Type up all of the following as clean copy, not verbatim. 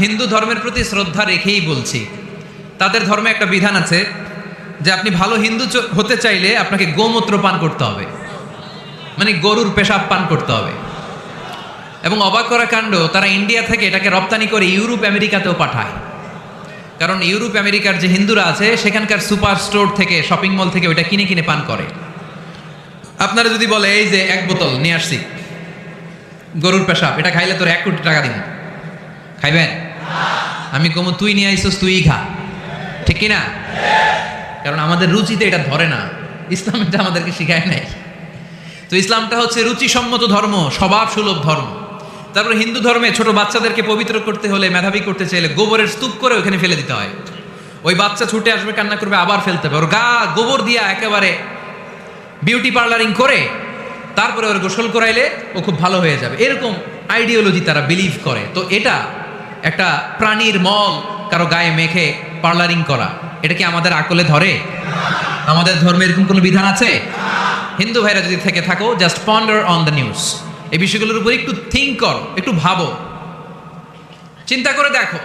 হিন্দু ধর্মের প্রতি শ্রদ্ধা রেখেই বলছি, তাদের ধর্মে একটা বিধান আছে যে আপনি ভালো হিন্দু হতে চাইলে আপনাকে গোমূত্র পান করতে হবে, মানে গরুর পেশাব পান করতে হবে। এবং অবাক করা কাণ্ড, তারা ইন্ডিয়া থেকে এটাকে রপ্তানি করে ইউরোপ আমেরিকাতেও পাঠায়। কারণ ইউরোপ আমেরিকার যে হিন্দুরা আছে সেখানকার সুপার স্টোর থেকে, শপিং মল থেকে ওইটা কিনে কিনে পান করে। আপনারা যদি বলে এই যে এক বোতল নিয়ে আসছি গরুর পেশাব, এটা খাইলে তোর 1 কোটি টাকা দিব, খাইবেন? আমি কমু তুই নিয়ে আইসস, তুই খা, ঠিক কিনা? কারণ আমাদের রুচিতে এটা ধরে না, ইসলাম এটা আমাদেরকে শিখায় নাই। তো ইসলামটা হচ্ছে রুচিসম্মত ধর্ম, স্বভাব সুলভ ধর্ম। তারপর হিন্দু ধর্মে ছোট বাচ্চাদেরকে পবিত্র করতে হলে, মেধাবী করতে চাইলে গোবরের স্তূপ করে ওখানে ফেলে দিতে হয়। ওই বাচ্চা ছুটে আসবে, কান্না করবে, আবার ফেলতে হবে। ওর গা গোবর দিয়া একেবারে বিউটি পার্লারিং করে তারপরে ওর গোসল করাইলে ও খুব ভালো হয়ে যাবে, এরকম আইডিওলজি তারা বিলিভ করে। তো এটা একটা প্রাণীর মল কারো গায়ে মেখে পার্লারিং করা, এটা কি আমাদের আকলে ধরে? আমাদের ধর্মে এরকম কোনো বিধান আছে? হিন্দু ভাইরা যদি থেকে থাকো, just ponder on the news, এই বিষয়গুলোর উপর একটু থিঙ্ক করো, একটু ভাবো, চিন্তা করে দেখো।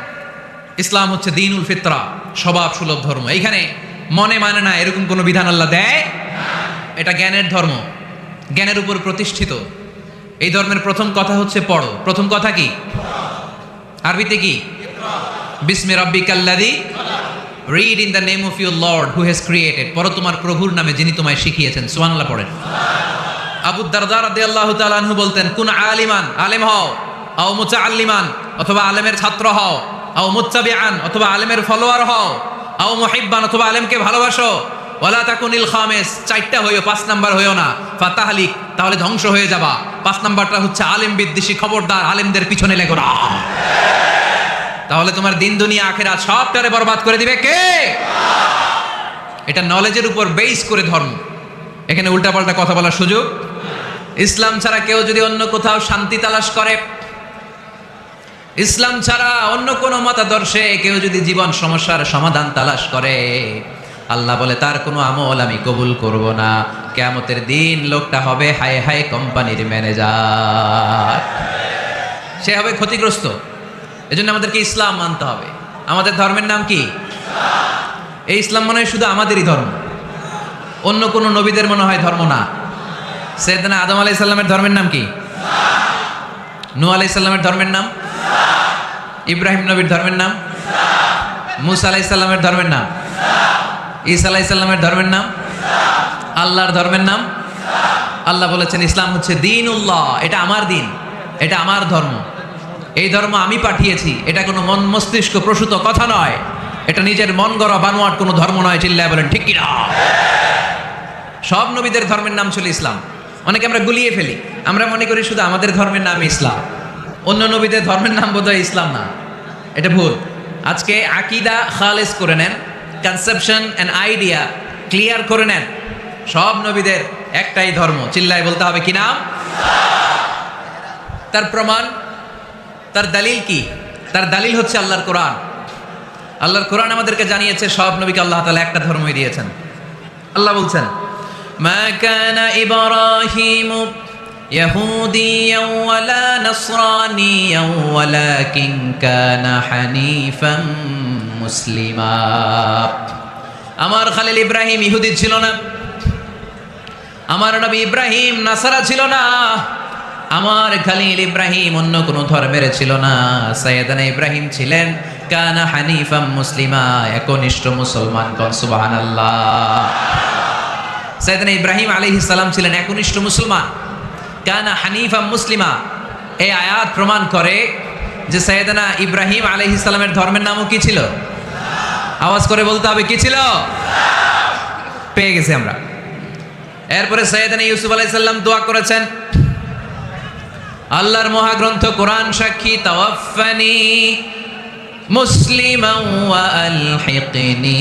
ইসলাম হচ্ছে দীনুল ফিতরা, স্বভাব সুলভ ধর্ম। এইখানে মনে মানে না এরকম কোনো বিধান আল্লাহ দেয়। এটা জ্ঞানের ধর্ম, জ্ঞানের উপর প্রতিষ্ঠিত। এই ধর্মের প্রথম কথা হচ্ছে পড়ো। প্রথম কথা কি? আরবিতে কি? বিসমি রাব্বিকাল্লাযী, read in the name of your lord who has created. পড়ো তোমার প্রভুর নামে যিনি তোমায় শিখিয়েছেন। সুবহানাল্লাহ পড়েন। আবু দারদা রাদিয়াল্লাহু তাআলা আনহু বলতেন, কুন আলিমান, আলেম হও, আও মুতাআল্লিমান, অথবা আলেমের ছাত্র হও, আও মুত্তাবিআন, অথবা আলেমের ফলোয়ার হও, আও মুহিব্বান, অথবা আলেমকে ভালোবাসো, ওয়ালা তাকুনিল খামিস, 4টা হইও, 5 নাম্বার হইও না, ফাতাহলিক, তাহলে ধ্বংস হয়ে যাবা। 5 নাম্বারটা হচ্ছে আলেম বিদ্বেষী, খবরদার আলেমদের পিছনে লেগো না, তাহলে তোমার দিন দুনিয়া আখিরাত সবটারে বরবাদ করে দিবে কে? এটা নলেজের উপর বেস করে ধর্ম, এখানে উল্টাপাল্টা কথা বলার সুযোগ। ইসলাম ছাড়া কেউ যদি অন্য কোথাও শান্তি তালাশ করে, ইসলাম ছাড়া অন্য কোনো মতাদর্শে কেউ যদি জীবন সমস্যার সমাধান তালাশ করে, আল্লাহ বলে তার কোনো আমল আমি কবুল করব না। কিয়ামতের দিন লোকটা হবে হায় হায় কোম্পানির ম্যানেজার, সে হবে ক্ষতিগ্রস্ত। এজন্য আমাদেরকে ইসলাম মানতে হবে। আমাদের ধর্মের নাম কি? এই ইসলাম মনে হয় শুধু আমাদেরই ধর্ম, অন্য কোনো নবীদের মনে হয় ধর্ম না। সাইয়েদনা আদম আলাইহিস সালামের ধর্মের নাম কি? নূহ আলাইহিস সালামের ধর্মের নাম? ইব্রাহিম নবীর ধর্মের নাম? মুসা আলাইহিস সালামের ধর্মের নাম? ঈসা আলাইহিস সালামের ধর্মের নাম? আল্লাহর ধর্মের নাম? আল্লাহ বলেছেন ইসলাম হচ্ছে দীনুল্লাহ, এটা আমার দিন, এটা আমার ধর্ম, এই ধর্ম আমি পাঠিয়েছি। এটা কোনো মন মস্তিষ্ক প্রসূত কথা নয়, এটা নিজের মন গড়া বানোয়াট কোনো ধর্ম নয়। চিল্লায় বলেন ঠিক কিনা? সব নবীদের ধর্মের নাম ছিল ইসলাম। অনেকে আমরা গুলিয়ে ফেলি, আমরা মনে করি শুধু আমাদের ধর্মের নাম ইসলাম, অন্য নবীদের ধর্মের নাম বোধহয় ইসলাম না। এটা ভুল। আজকে আকীদা খালেস করে নেন, কনসেপশন এন্ড আইডিয়া ক্লিয়ার করে নেন। সব নবীদের একটাই ধর্ম, চিল্লায় বলতে হবে কি নাম? তার প্রমাণ, তার দলিল কি? তার দলিল হচ্ছে আল্লাহর কোরআন। আল্লাহর কোরআন আমাদেরকে জানিয়েছে সব নবীকে আল্লাহ তাআলা একটা ধর্মই দিয়েছেন। আল্লাহ বলছেন, মা কানা ইব্রাহিমু ইয়াহুদিয়ান ওয়ালা নাসরানিয়ান ওয়ালাকিন কানা হানিফান মুসলিমা। আমার খলিল ইব্রাহিম ইহুদি ছিল না, আমার নবী ইব্রাহিম নাসারা ছিল না, আমার খলিল ইব্রাহিম অন্য কোন ধর্মের ছিল না। সাইয়েদনা ইব্রাহিম ছিলেন কানা হানিফাম মুসলিমা, একনিষ্ঠ মুসলমান। কোন সুবহানাল্লাহ। সাইয়েদনা ইব্রাহিম আলাইহিস সালাম ছিলেন একনিষ্ঠ মুসলমান, কানা হানিফাম মুসলিমা। এই আয়াত প্রমাণ করে যে সাইয়েদনা ইব্রাহিম আলাইহিস সালামের ধর্মের নামও কি ছিল? আওয়াজ করে বলতে হবে কি ছিল? পেয়ে গেছি আমরা। এরপরে সাইয়েদনা ইউসুফ আলাইহিস সালাম দোয়া করেছেন, আল্লাহর মহাগ্রন্থ কোরআন সাক্ষী, তাওয়াফফানি মুসলিমান ওয়া আলহিকনি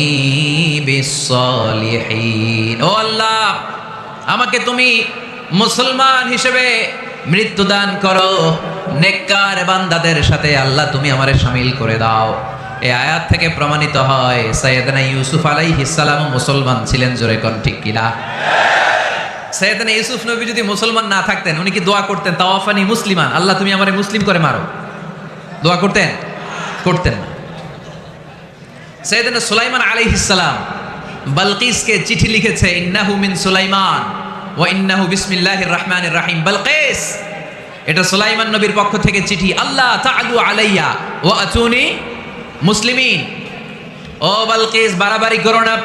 বিস-সালিহিন। ও আল্লাহ, আমাকে তুমি মুসলমান হিসেবে মৃত্যুদান করো, নেককার বান্দাদের সাথে আল্লাহ তুমি আমারে শামিল করে দাও। এই আয়াত থেকে প্রমাণিত হয় সাইয়েদনা ইউসুফ আলাইহিস সালাম মুসলমান ছিলেন। জোরে কোন ঠিক কিনা? সাইয়েদনা ইউসুফ নবী যদি মুসলমান না থাকতেন, উনি কি দোয়া করতেন তাওয়াফানি মুসলিমান, আল্লাহ তুমি আমারে মুসলিম করে মারো? দোয়া করতেন? করতেন না। সাইয়েদনা সুলাইমান আলাইহিস সালাম বালকিসকে চিঠি লিখেছে, ইন্নাহু মিন সুলাইমান ওয়া ইন্নাহু বিসমিল্লাহির রহমানির রহিম। বালকিস, এটা সুলাইমান নবীর পক্ষ থেকে চিঠি। আল্লাহ তাআলু আলাইয়া ওয়া আতুনি মুসলিমিন। ও বালকিস, বাড়াবাড়ি করো না।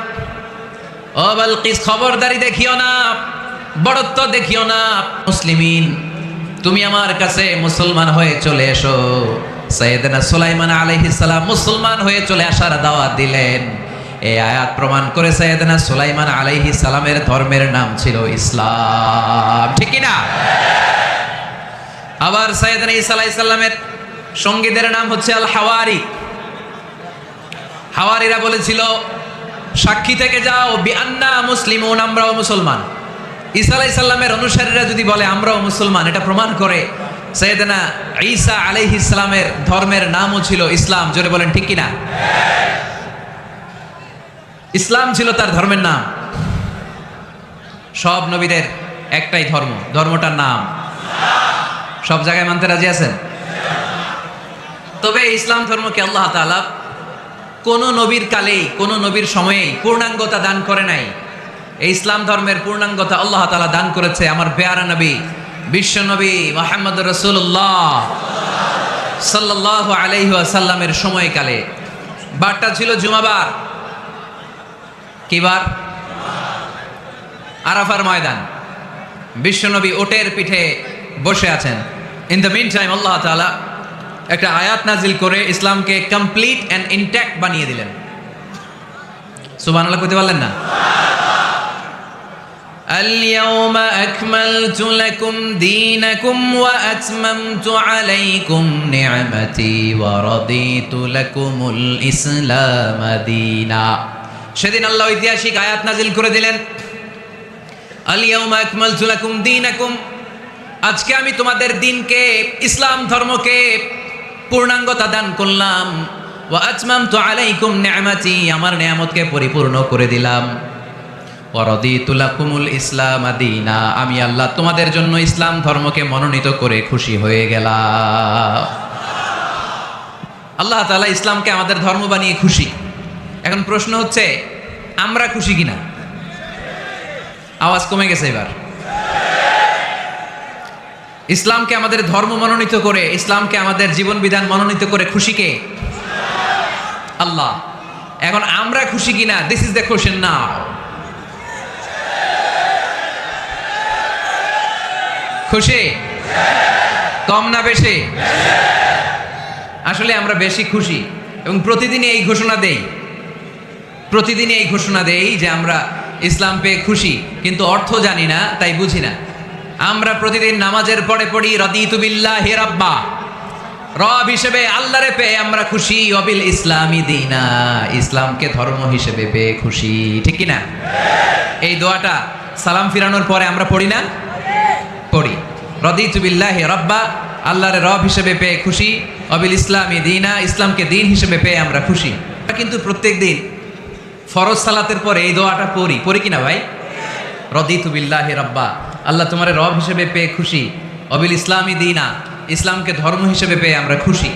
ও বালকিস, খবরদারি দেখিও না, বড়ত্ব দেখিও না। মুসলিমিন, তুমি আমার কাছে মুসলমান হয়ে চলে এসো। সাইয়েদনা সুলাইমান আলাইহিস সালাম মুসলমান হয়ে চলে আসার দাওয়াত দিলেন। এই আয়াত প্রমাণ করে সাইয়েদনা সুলাইমান আলাইহিস সালামের ধর্মের নাম ছিল ইসলাম, ঠিক কি না? আবার সাইয়েদনা ঈসা আলাইহিস সালামের সঙ্গীদের নাম হচ্ছে আল হাওয়ারি। হাওয়ারিরা বলেছিল, সাক্ষী থেকে যাও বিআন্না মুসলিমুন, আমরাও মুসলমান। ঈসা আলাইহিস সালামের অনুসারীরা যদি বলে আমরাও মুসলমান, এটা প্রমাণ করে সাইয়েদনা ঈসা আলাইহিস সালামের ধর্মের নামও ছিল ইসলাম। জোরে বলেন ঠিক কি না? ইসলাম ছিল তার ধর্মের নাম। সব নবীদের একটাই ধর্ম, ধর্মটার নাম সব জায়গায় মানতে রাজি আছেন? তবে ইসলাম ধর্মকে আল্লাহ তাআলা কোন নবীর কালেই, কোন নবীর সময়েই পূর্ণাঙ্গতা দান করে নাই। এই ইসলাম ধর্মের পূর্ণাঙ্গতা আল্লাহ তাআলা দান করেছে আমার পেয়ারা নবী, বিশ্ব নবী মুহাম্মদ রাসূলুল্লাহ সাল্লাল্লাহু আলাইহি ওয়াসাল্লামের সময়কালে। বারটা ছিল জুমাবার। কি বার? আরাফার ময়দান। বিশ্বনবী ওটের পিঠে বসে আছেন। ইন দ্য মিন টাইম আল্লাহ তাআলা একটা আয়াত নাজিল করে ইসলামকে কমপ্লিট অ্যান্ড ইনট্যাক্ট বানিয়ে দিলেন। সুবহানাল্লাহ কইতে পারলেন না? اليوم أكملت لكم دينكم وأتممت عليكم نعمتي ورضيت لكم الإسلام دينا। সেদিন আল্লাহ ঐতিহাসিক আয়াত নাজিল করে দিলেন, আল-ইয়াউমা আকমালতু লাকুম দীনাকুম, আজকে আমি তোমাদের দ্বীনকে, ইসলাম ধর্মকে পূর্ণাঙ্গতা দান করলাম। ওয়া আতমামতু আলাইকুম নি'মাতি, আমার নিয়ামতকে পরিপূর্ণ করে দিলাম। ওয়া রাদিতু লাকুমুল ইসলাম দীনা, আমি আল্লাহ তোমাদের জন্য ইসলাম ধর্মকে মনোনীত করে খুশি হয়ে গেলাম। আল্লাহ তাআলা ইসলামকে আমাদের ধর্ম বানিয়ে খুশি। এখন প্রশ্ন হচ্ছে, আমরা খুশি কিনা? আওয়াজ কমে গেছে এবার। ইসলামকে আমাদের ধর্ম মনোনীত করে, ইসলামকে আমাদের জীবন বিধান মনোনীত করে খুশি কে? আল্লাহ। এখন আমরা খুশি কিনা? দিস ইজ দ্য কোশ্চেন নাও। খুশি? কম না বেশি? আসলে আমরা বেশি খুশি এবং প্রতিদিনই এই ঘোষণা দেই, প্রতিদিনই এই ঘোষণা দেই যে আমরা ইসলাম পেয়ে খুশি, কিন্তু অর্থ জানি না, তাই বুঝি না। আমরা প্রতিদিন নামাজের পরে পড়ি রাদিতু বিল্লাহি রাব্বা, রব হিসেবে আল্লাহরে পেয়ে আমরা খুশি। ওয়াবিল ইসলামি দীনা, ইসলামকে ধর্ম হিসেবে পেয়ে খুশি, ঠিক কি না? এই দোয়াটা সালাম ফিরানোর পরে আমরা পড়ি না? পড়ি। রাদিতু বিল্লাহি রাব্বা, আল্লাহরে রব হিসেবে পেয়ে খুশি। ওয়াবিল ইসলামি দীনা, ইসলামকে দিন হিসেবে পেয়ে আমরা খুশি। কিন্তু প্রত্যেক দিন ফরজ সালাতের পরে এই দোয়াটা পড়ি কিনা ভাই? রাদিতু বিল্লাহি রাব্বা, আল্লাহ তোমার রব হিসেবে পেয়ে খুশি। ওয়াবিল ইসলামি দীনা, ইসলামকে ধর্ম হিসেবে পেয়ে আমরা খুশি।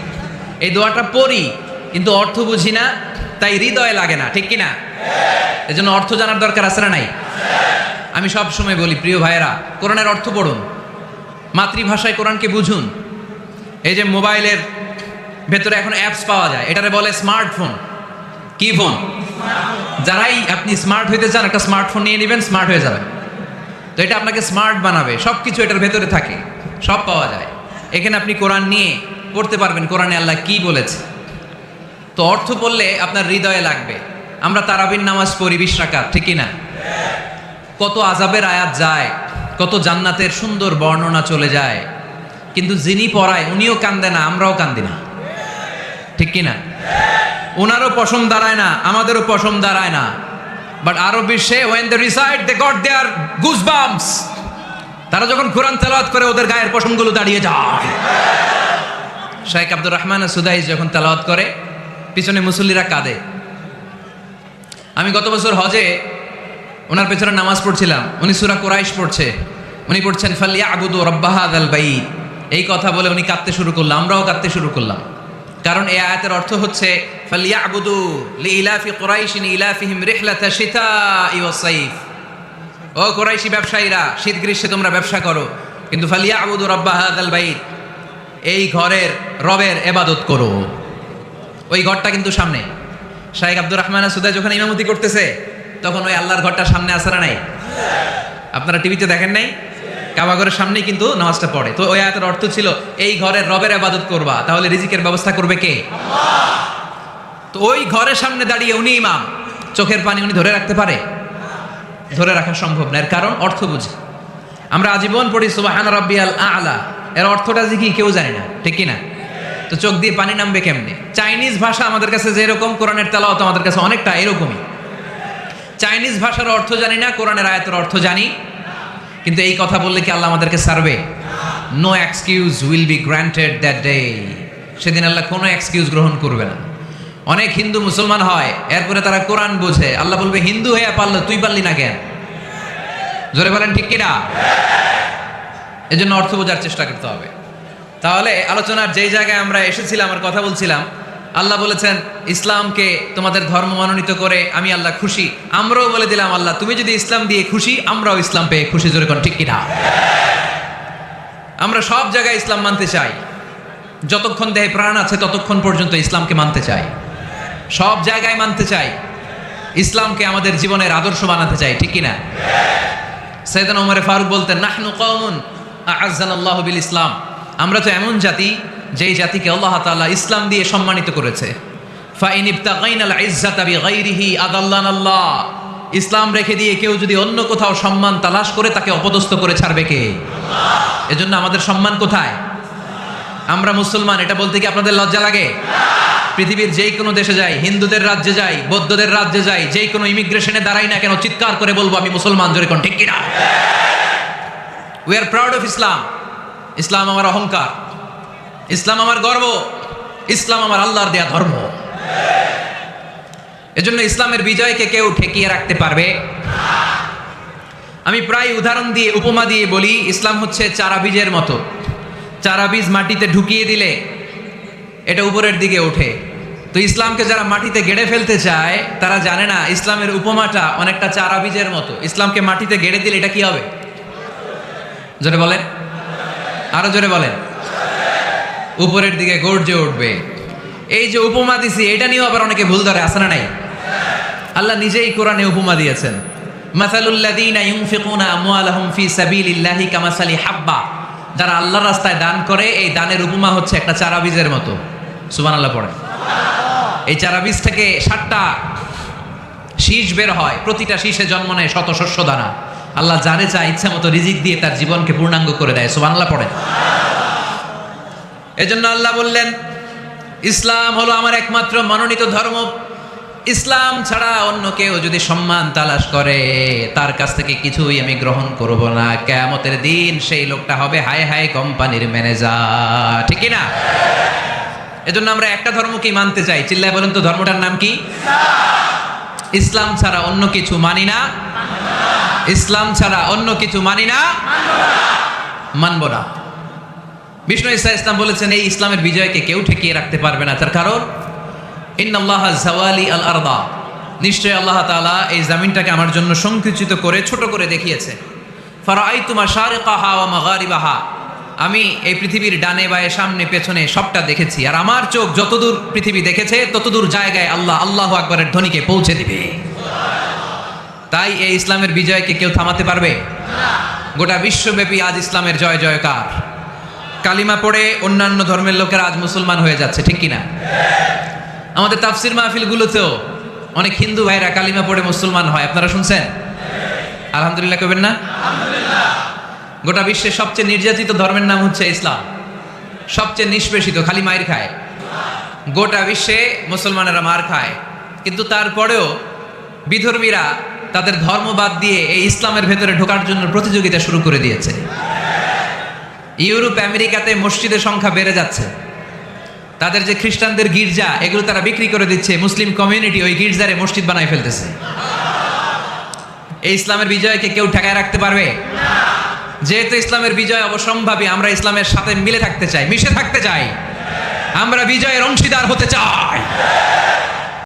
এই দোয়াটা পড়ি কিন্তু অর্থ বুঝি না, তাই হৃদয়ে লাগে না, ঠিক কিনা? এজন্য অর্থ জানার দরকার আছে না নাই? আমি সব সময় বলি, প্রিয় ভাইয়েরা, কোরআনের অর্থ পড়ুন, মাতৃভাষায় কোরআনকে বুঝুন। এই যে মোবাইলের ভেতরে এখন অ্যাপস পাওয়া যায়, এটারে বলে স্মার্টফোন। কি ফোন? যারাই আপনি স্মার্ট হইতে চান, একটা স্মার্টফোন নিয়ে নেবেন, স্মার্ট হয়ে যাবেন। তো এটা আপনাকে স্মার্ট বানাবে, সব কিছু এটার ভেতরে থাকে, সব পাওয়া যায়। এখানে আপনি কোরআন নিয়ে পড়তে পারবেন, কোরআনে আল্লাহ কি বলেছে। তো অর্থ পড়লে আপনার হৃদয়ে লাগবে। আমরা তারাবির নামাজ পড়ি 20 রাকাত, ঠিক কিনা? কত আযাবের আয়াত যায়, কত জান্নাতের সুন্দর বর্ণনা চলে যায়, কিন্তু যিনি পড়ায় উনিও কান্দে না, আমরাও কান্দি না, ঠিক কিনা? ওনারও পশম দাঁড়ায় না, আমাদেরও পশম দাঁড়ায় না। বাট আরব বিশ্বে when they recite they got their goosebumps, তারা যখন কোরআন তেলাওয়াত করে ওদের গায়ের পশমগুলো দাঁড়িয়ে যায়। শাইখ আব্দুর রহমান সুদাইস যখন তেলাওয়াত করে পিছনে মুসল্লিরা কাঁদে। আমি গত বছর হজে ওনার পেছনে নামাজ পড়ছিলাম, উনি সূরা কুরাইশ পড়ছে, উনি পড়ছেন ফালিয়াবুদু রাব্বা হাযাল বাইত, এই কথা বলে উনি কাঁদতে শুরু করলো, আমরাও কাঁদতে শুরু করলাম। কারণ এই আয়াতের অর্থ হচ্ছে ফালিয়াবুদু লিইলাফি কুরাইশিন ইলাফিহিম রিহলাতা শিতাই ওয়াস সাইফ। ও কুরাইশি ব্যবসায়ীরা, শীত গ্রীষ্মে তোমরা ব্যবসা করো, কিন্তু ফালিয়াবুদু রাব্ব হাযাল বাইত, এই ঘরের রবের ইবাদত করো। ওই ঘরটা কিন্তু সামনে। শাইখ আব্দুর রহমান সুদাই যখন ইমামতি করতেছে তখন ওই আল্লাহর ঘরটা সামনে আছে না নাই? আপনারা টিভিতে দেখেন নাই? কাবা ঘরের সামনেই কিন্তু নামাজটা পড়ে। তো ওই আয়াতের অর্থ ছিল এই ঘরের রবের ইবাদত করবা, তাহলে রিজিকের ব্যবস্থা করবে কে? তো ওই ঘরের সামনে দাঁড়িয়ে উনি ইমাম, চোখের পানি উনি ধরে রাখতে পারে? ধরে রাখা সম্ভব না। এর কারণ অর্থ বুঝে। আমরা আজীবন পড়ি সুবহান রাব্বিয়াল আ'লা, এর অর্থটা যে কি কেউ জানে না, ঠিক কি না? তো চোখ দিয়ে পানি নামবে কেমনে? চাইনিজ ভাষা আমাদের কাছে যেরকম, কোরআনের তেলাওয়াত আমাদের কাছে অনেকটা এরকমই। চাইনিজ ভাষার অর্থ জানি না, কোরআনের আয়াতের অর্থ জানি, কিন্তু এই কথা বললে কি আল্লাহ আমাদেরকে ছাড়বে? No excuse will be granted that day. সেদিন আল্লাহ কোনো এক্সকিউজ গ্রহণ করবে না। অনেক হিন্দু মুসলমান হয়, এরপরে তারা কোরআন বোঝে, আল্লাহ বলবে হিন্দু হয়ে পারলো, তুই পারলি না কেন? জোরে বলেন ঠিক কিনা? এজন্য অর্থ বোঝার চেষ্টা করতে হবে। তাহলে আলোচনার যেই জায়গায় আমরা এসেছিলাম আর কথা বলছিলাম, আল্লাহ বলেছেন ইসলামকে তোমাদের ধর্ম মনোনীত করে আমি আল্লাহ খুশি। আমরাও বলে দিলাম আল্লাহ তুমি যদি ইসলাম দিয়ে খুশি, আমরাও ইসলাম পেয়ে খুশি। জোরে কোন ঠিক কিনা? আমরা সব জায়গায় ইসলাম মানতে চাই, যতক্ষণ দেহে প্রাণ আছে ততক্ষণ পর্যন্ত ইসলামকে মানতে চাই, সব জায়গায় মানতে চাই, ইসলামকে আমাদের জীবনের আদর্শ বানাতে চাই, ঠিক কিনা? সাইয়েদনা ওমর ফারুক বলতেন নাহনু কওমুন আ'আজ্জানাল্লাহু বিল ইসলাম, আমরা তো এমন জাতি যেই জাতিকে আল্লাহ তাআলা ইসলাম দিয়ে সম্মানিত করেছে। ফাইন ইবতাগাইনাল ইজ্জাতা বিগাইরিহি আদাল্লানাল্লাহ, ইসলাম রেখে দিয়ে কেউ যদি অন্য কোথাও সম্মান তালাশ করে তাকে অপদস্থ করে ছাড়বে কে? আল্লাহ। এজন্য আমাদের সম্মান কোথায়? আমরা মুসলমান, এটা বলতে কি আপনাদের লজ্জা লাগে? পৃথিবীর যেই কোনো দেশে যাই, হিন্দুদের রাজ্যে যাই, বৌদ্ধদের রাজ্যে যাই, যেই কোনো ইমিগ্রেশনে দাঁড়াই না কেন, চিৎকার করে বলবো আমি মুসলমান। জোরে কোন ঠিক কিনা? We are proud of Islam. ইসলাম আমার অহংকার, ইসলাম আমার গর্ব, ইসলাম আমার আল্লাহর দেয়া ধর্ম। এজন্য ইসলামের বিজয়কে কেউ ঠেকিয়ে রাখতে পারবে? আমি প্রায় উদাহরণ দিয়ে, উপমা দিয়ে বলি, ইসলাম হচ্ছে চারা বীজের মতো। চারা বীজ মাটিতে ঢুকিয়ে দিলে এটা উপরের দিকে ওঠে। তো ইসলামকে যারা মাটিতে গেড়ে ফেলতে চায় তারা জানে না ইসলামের উপমাটা অনেকটা চারা বীজের মতো। ইসলামকে মাটিতে গেড়ে দিলে এটা কি হবে? জোরে বলেন, আরো জোরে বলেন। উপরের দিকে গর্জে উঠবে। এই যে উপমা দিছি, এটা নিয়েও আবার অনেকে ভুল ধরে, আছে না নাই? আল্লাহ নিজেই কোরআনে উপমা দিয়েছেন, মাসালুল লাযীনা ইউনফিকুনা আমওয়ালাহুম ফি সাবিলিল্লাহি কামাসালি হাব্বা, যারা আল্লাহর রাস্তায় দান করে এই দানের উপমা হচ্ছে একটা চারা বীজের মতো। সুবহানাল্লাহ পড়ে। এই চারা বীজ থেকে 7টা শীষ বের হয়, প্রতিটা শীষে জন্ম নেয় শত শস্য দানা। আল্লাহ যারে চায় ইচ্ছা মতো রিজিক দিয়ে তার জীবনকে পূর্ণাঙ্গ করে দেয়। সুবহানাল্লাহ পড়ে। এজন্য আল্লাহ বললেন ইসলাম হলো আমার একমাত্র মনোনীত ধর্ম। ইসলাম ছাড়া অন্য কেউ যদি সম্মান তালাশ করে তার কাছ থেকে কিছুই আমি গ্রহণ করব না। কিয়ামতের দিন সেই লোকটা হবে হায় হায় কোম্পানির ম্যানেজার, ঠিক কি না? এজন্য আমরা একটা ধর্মকেই মানতে চাই। চিল্লায় বলেন তো ধর্মটার নাম কি? ইসলাম ছাড়া অন্য কিছু মানি না, ইসলাম ছাড়া অন্য কিছু মানি না, মানব না। বিষ্ণু ঈসা ইসলাম বলেছেন এই ইসলামের বিজয়কে কেউ ঠেকিয়ে রাখতে পারবে না। তার কারণ ইন্নাল্লাহা যাওয়ালি আল আরদা, নিশ্চয় আল্লাহ তাআলা এই জমিনটাকে আমার জন্য সংকুচিত করে ছোট করে দেখিয়েছে। ফারাআইতু মাশারিকাহা ওয়া মাগারিবাহা, আমি এই পৃথিবীর ডানে বায়ে সামনে পেছনে সবটা দেখেছি। আর আমার চোখ যতদূর পৃথিবী দেখেছে ততদূর জায়গায় আল্লাহ আল্লাহু আকবারের ধ্বনিকে পৌঁছে দিবে। তাই এই ইসলামের বিজয়কে কেউ থামাতে পারবে না। গোটা বিশ্বব্যাপী আজ ইসলামের জয় জয়কার। কালিমা পড়ে অন্যান্য ধর্মের লোকেরা আজ মুসলমান হয়ে যাচ্ছে, ঠিক কিনা? আমাদের তাফসির মাহফিলগুলোতেও অনেক হিন্দু ভাইরা কালিমা পড়ে মুসলমান হয়, আপনারা শুনছেন? আলহামদুলিল্লাহ কবেন না? গোটা বিশ্বের সবচেয়ে নির্যাতিত ধর্মের নাম হচ্ছে ইসলাম, সবচেয়ে নিষ্পেষিত, খালি মায়ের খায়। গোটা বিশ্বে মুসলমানেরা মার খায়, কিন্তু তারপরেও বিধর্মীরা তাদের ধর্ম বাদ দিয়ে এই ইসলামের ভেতরে ঢোকার জন্য প্রতিযোগিতা শুরু করে দিয়েছে। ইউরোপ আমেরিকাতে মসজিদের সংখ্যা বেড়ে যাচ্ছে। তাদের যে খ্রিস্টানদের গির্জা, এগুলো তারা বিক্রি করে দিচ্ছে, মুসলিম কমিউনিটি ওই গির্জারে মসজিদ বানায় ফেলতেছে। এই ইসলামের বিজয়কে কেউ ঠেকায় রাখতে পারবে না। যেহেতু ইসলামের বিজয় অবসম্ভাবী, আমরা ইসলামের সাথে মিলে থাকতে চাই, মিশে থাকতে চাই। আমরা বিজয়ের অংশীদার হতে চাই।